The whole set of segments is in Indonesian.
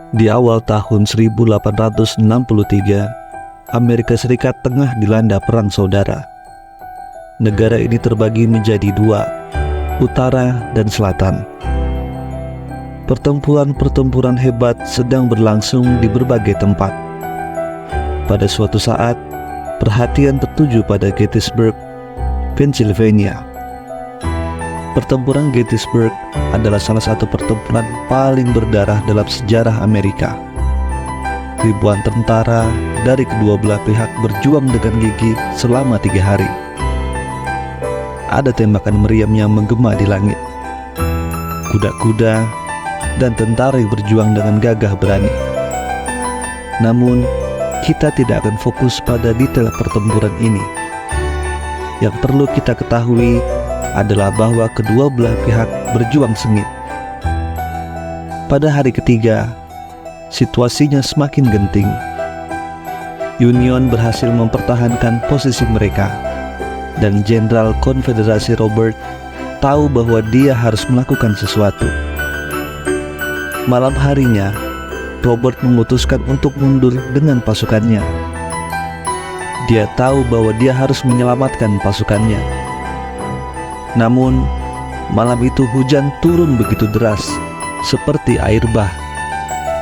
Di awal tahun 1863, Amerika Serikat tengah dilanda perang saudara. Negara ini terbagi menjadi dua, utara dan selatan. Pertempuran-pertempuran hebat sedang berlangsung di berbagai tempat. Pada suatu saat, perhatian tertuju pada Gettysburg, Pennsylvania. Pertempuran Gettysburg adalah salah satu pertempuran paling berdarah dalam sejarah Amerika. Ribuan tentara dari kedua belah pihak berjuang dengan gigih selama 3 hari. Ada tembakan meriam yang menggema di langit. Kuda-kuda dan tentara yang berjuang dengan gagah berani. Namun, kita tidak akan fokus pada detail pertempuran ini. Yang perlu kita ketahui adalah bahwa kedua belah pihak berjuang sengit. Pada hari ketiga, situasinya semakin genting. Union berhasil mempertahankan posisi mereka, dan Jenderal Konfederasi Robert tahu bahwa dia harus melakukan sesuatu. Malam harinya, Robert memutuskan untuk mundur dengan pasukannya. Dia tahu bahwa dia harus menyelamatkan pasukannya. Namun, malam itu hujan turun begitu deras, seperti air bah.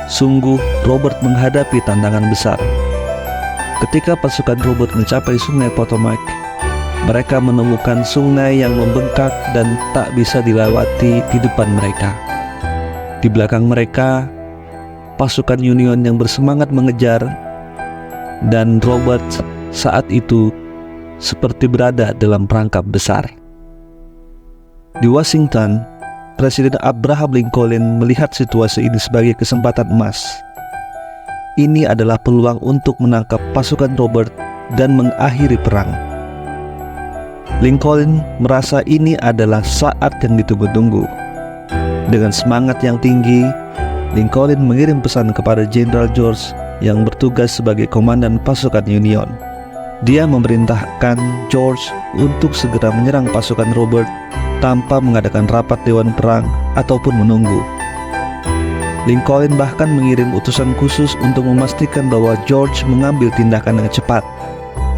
Sungguh, Robert menghadapi tantangan besar. Ketika pasukan Robert mencapai sungai Potomac, mereka menemukan sungai yang membengkak dan tak bisa dilewati di depan mereka. Di belakang mereka, pasukan Union yang bersemangat mengejar, dan Robert saat itu seperti berada dalam perangkap besar. Di Washington, Presiden Abraham Lincoln melihat situasi ini sebagai kesempatan emas. Ini adalah peluang untuk menangkap pasukan Robert dan mengakhiri perang. Lincoln merasa ini adalah saat yang ditunggu-tunggu. Dengan semangat yang tinggi, Lincoln mengirim pesan kepada Jenderal George yang bertugas sebagai komandan pasukan Union. Dia memerintahkan George untuk segera menyerang pasukan Robert tanpa mengadakan rapat dewan perang ataupun menunggu. Lincoln bahkan mengirim utusan khusus untuk memastikan bahwa George mengambil tindakan dengan cepat.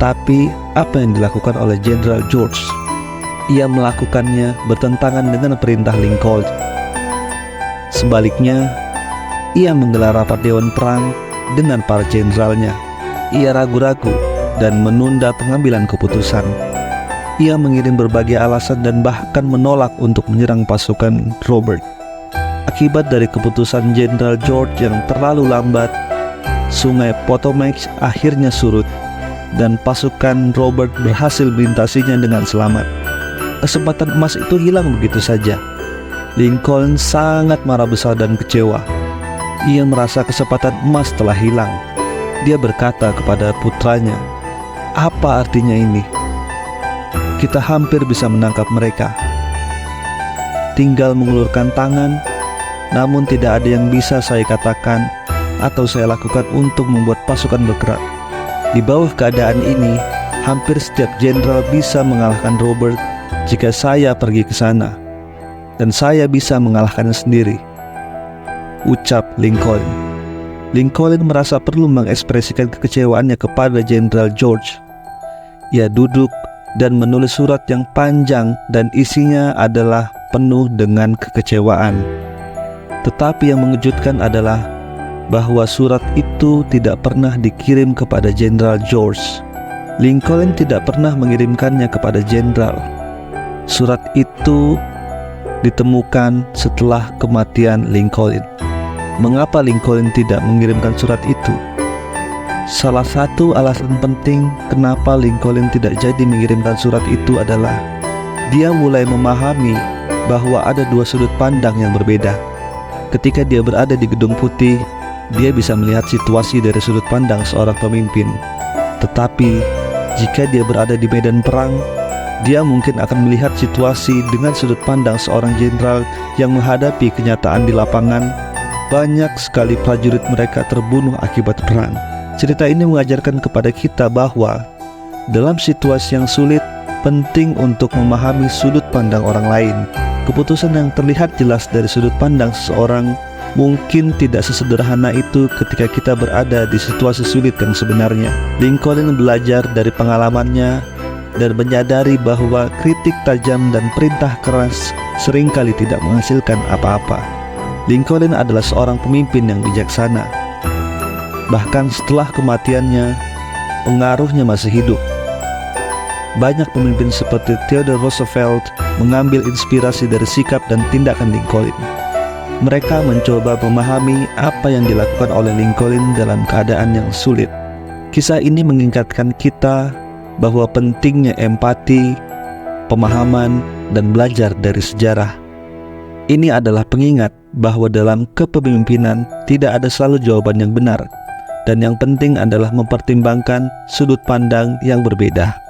Tapi apa yang dilakukan oleh Jenderal George? Ia melakukannya bertentangan dengan perintah Lincoln. Sebaliknya, ia menggelar rapat dewan perang dengan para jenderalnya. Ia ragu-ragu dan menunda pengambilan keputusan. Ia mengirim berbagai alasan dan bahkan menolak untuk menyerang pasukan Robert. Akibat dari keputusan Jenderal George yang terlalu lambat, sungai Potomac akhirnya surut dan pasukan Robert berhasil melintasinya dengan selamat. Kesempatan emas itu hilang begitu saja. Lincoln sangat marah besar dan kecewa. Ia merasa kesempatan emas telah hilang. Dia berkata kepada putranya, "Apa artinya ini? Kita hampir bisa menangkap mereka. Tinggal mengulurkan tangan, namun tidak ada yang bisa saya katakan atau saya lakukan untuk membuat pasukan bergerak. Di bawah keadaan ini, hampir setiap jenderal bisa mengalahkan Robert jika saya pergi ke sana, dan saya bisa mengalahkannya sendiri," ucap Lincoln. Lincoln merasa perlu mengekspresikan kekecewaannya kepada Jenderal George. Ia duduk dan menulis surat yang panjang dan isinya adalah penuh dengan kekecewaan. Tetapi yang mengejutkan adalah bahwa surat itu tidak pernah dikirim kepada Jenderal George. Lincoln tidak pernah mengirimkannya kepada jenderal. Surat itu ditemukan setelah kematian Lincoln. Mengapa Lincoln tidak mengirimkan surat itu? Salah satu alasan penting kenapa Lincoln tidak jadi mengirimkan surat itu adalah dia mulai memahami bahwa ada dua sudut pandang yang berbeda. Ketika dia berada di Gedung Putih, dia bisa melihat situasi dari sudut pandang seorang pemimpin. Tetapi jika dia berada di medan perang, dia mungkin akan melihat situasi dengan sudut pandang seorang jenderal yang menghadapi kenyataan di lapangan. Banyak sekali prajurit mereka terbunuh akibat perang. Cerita ini mengajarkan kepada kita bahwa dalam situasi yang sulit, penting untuk memahami sudut pandang orang lain. Keputusan yang terlihat jelas dari sudut pandang seseorang Mungkin tidak sesederhana itu ketika kita berada di situasi sulit yang sebenarnya. Lincoln belajar dari pengalamannya dan menyadari bahwa kritik tajam dan perintah keras seringkali tidak menghasilkan apa-apa. Lincoln adalah seorang pemimpin yang bijaksana. Bahkan setelah kematiannya, pengaruhnya masih hidup. Banyak pemimpin seperti Theodore Roosevelt mengambil inspirasi dari sikap dan tindakan Lincoln. Mereka mencoba memahami apa yang dilakukan oleh Lincoln dalam keadaan yang sulit. Kisah ini mengingatkan kita bahwa pentingnya empati, pemahaman, dan belajar dari sejarah. Ini adalah pengingat bahwa dalam kepemimpinan tidak ada selalu jawaban yang benar, dan yang penting adalah mempertimbangkan sudut pandang yang berbeda.